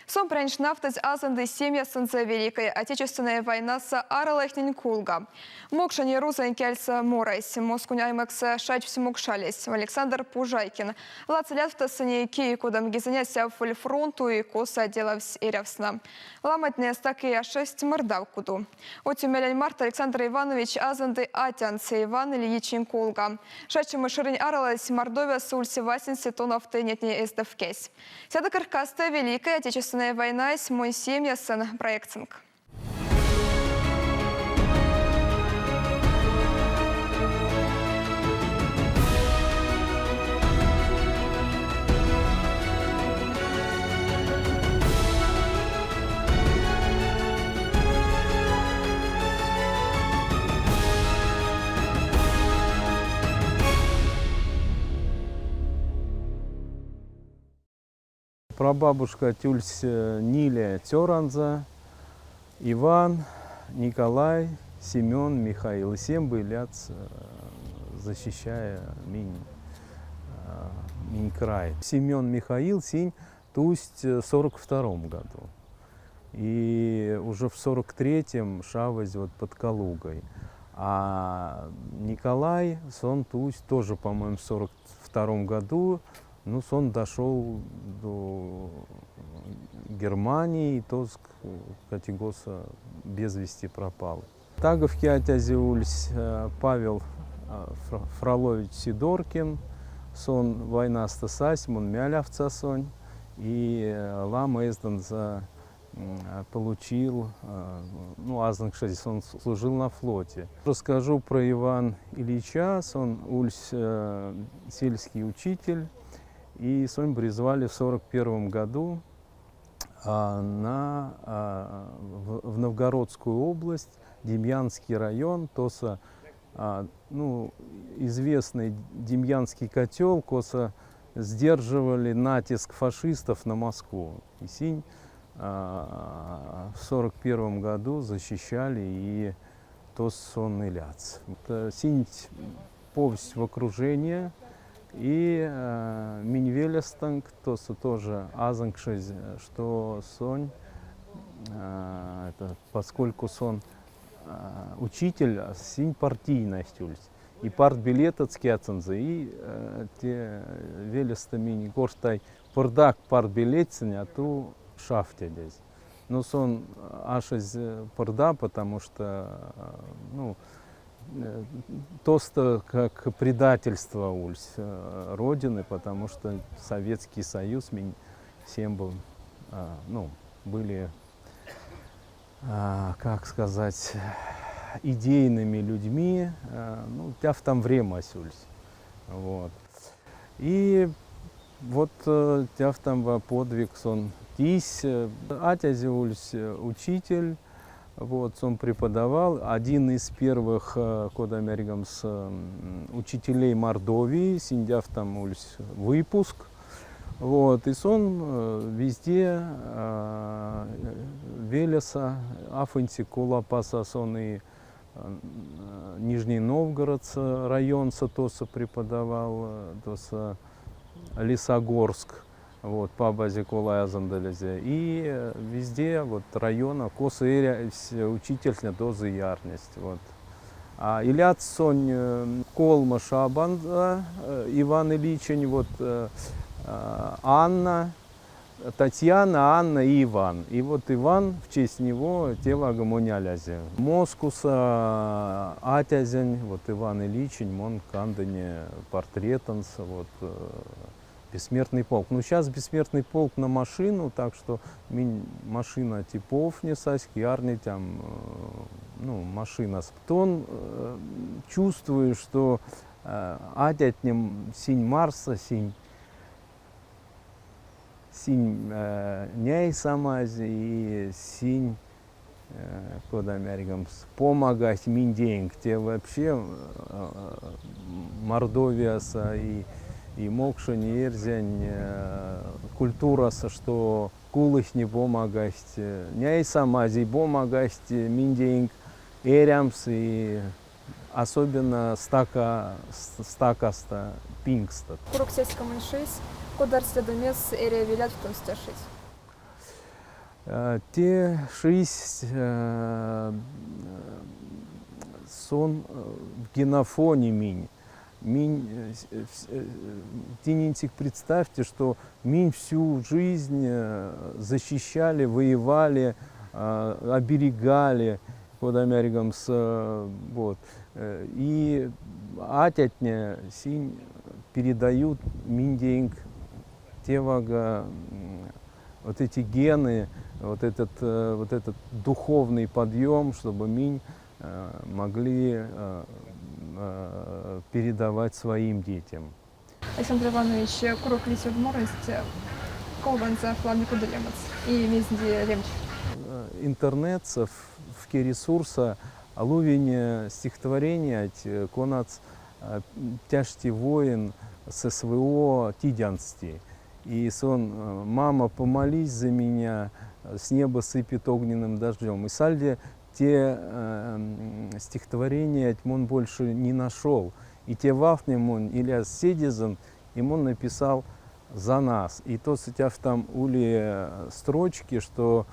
Сон прянч нафтать азанды семья сынца Великой Отечественная война с аралахнин кулга. Мокшани рузань кельса морайс, москунь аймакса шач всемокшались. Александр Пужайкин. Лацелят в тасане кей кодам гизаняся в фронту и коса делавсь эрявсна. Ламатне стаки 6 мордав куду. Отюмелянь март Александр Иванович азанды атянцы Иван Ильичин кулга. Шачим ширень аралась Мордовия сульси 80 тонов тенетни эздавкесь. Сяда каркаста Великая Отечественная война с мой семья сын проектинг. Прабабушка тюльс Ниля Цёранза, Иван, Николай, Семен, Михаил. И 7 были защищая минь край. Семен Михаил синь тусть в 42 году. И уже в 43-м шавать вот под Калугой. А Николай, сон тусть тоже, по-моему, в 42 году. Ну, сон дошел до Германии, и то Категоса без вести пропал. Таговки атязиульс Павел Фролович Сидоркин, сон война стасась, он мялявца сонь, и лам эздан получил, ну, азанкшадис, он служил на флоте. Расскажу про Ивана Ильича, он ульс сельский учитель. И сон призвали в 41 году в Новгородскую область, Демьянский район, тоса, ну, известный Демьянский котел, коса сдерживали натиск фашистов на Москву. И синь в 41 году защищали и тос сон иляц. Синь повесть в окружении. И Минвелестанг, то тоже азангшиз, что сон, это, поскольку сон учитель, синь партийность ульс. И партбилет от скятценза, и те велестамини горстай пырдак партбилетцень, а ту шафтя здесь. Но сон аж из пырда, потому что, ну, тоста как предательство ульс родины, потому что Советский Союз всем был, ну, были, как сказать, идейными людьми, ну, тяв там время ульс. Вот. И вот тяв там подвиг сон тись, атязи ульс учитель. Вот, он преподавал, один из первых кодамеригамс учителей Мордовии, синдяв там ульс выпуск. Вот, и он везде велеса, афынти кулапаса, сон и Нижний Новгород район тоса преподавал, тоса Лесогорск. Вот, по базе Кулая Зандалязе. И везде вот района косы учительная дозы ярность. Вот. А Иляц сонь Колма Шабанда, Иван Ильичень, вот Анна, Татьяна, Анна и Иван. И вот Иван, в честь него тело гомонялязе. Москуса Атязень, вот Иван Ильичень, мон кандане портретанс, вот Бессмертный полк. Ну, сейчас Бессмертный полк на машину, так что машина типов не саськи, арни там, ну, машина. Потом чувствую, что атять нем синь Марса, синь няй самази и синь куда америкам помогать минденг. Те вообще Мордовия и Мокшань, и Эрзянь, культура, что кулых не помогать, няй самази помогать минденг, эрямс и особенно стакаста пингста. Курок сельском иншись, кудар следомес эре вилят в том стяшить. Те шесть сон в генофоне минь. Минь, тининтик, представьте, что минь всю жизнь защищали, воевали, оберегали под Америком вот. И атятня синь передают минденг тевага вот эти гены, вот этот духовный подъем, чтобы минь могли передавать своим детям. Александр Иванович, курок лисет морость, колганца фламику делемец и мизди лемч. Интернет в ресурса алувень стихотворения конац тяжти воин с СВО тидянсти. И сон «Мама, помолись за меня, с неба сыпет огненным дождем». И сальде те стихотворения он больше не нашел. И те вафнем он, Ильяс Седизен, им он написал за нас. И то сетяв там ули строчки, что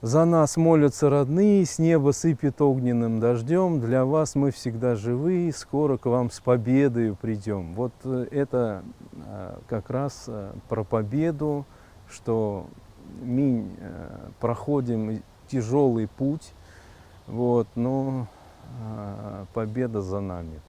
за нас молятся родные, с неба сыпет огненным дождем, для вас мы всегда живы, скоро к вам с победою придем. Вот это как раз про победу, что мы проходим тяжелый путь, вот, но победа за нами.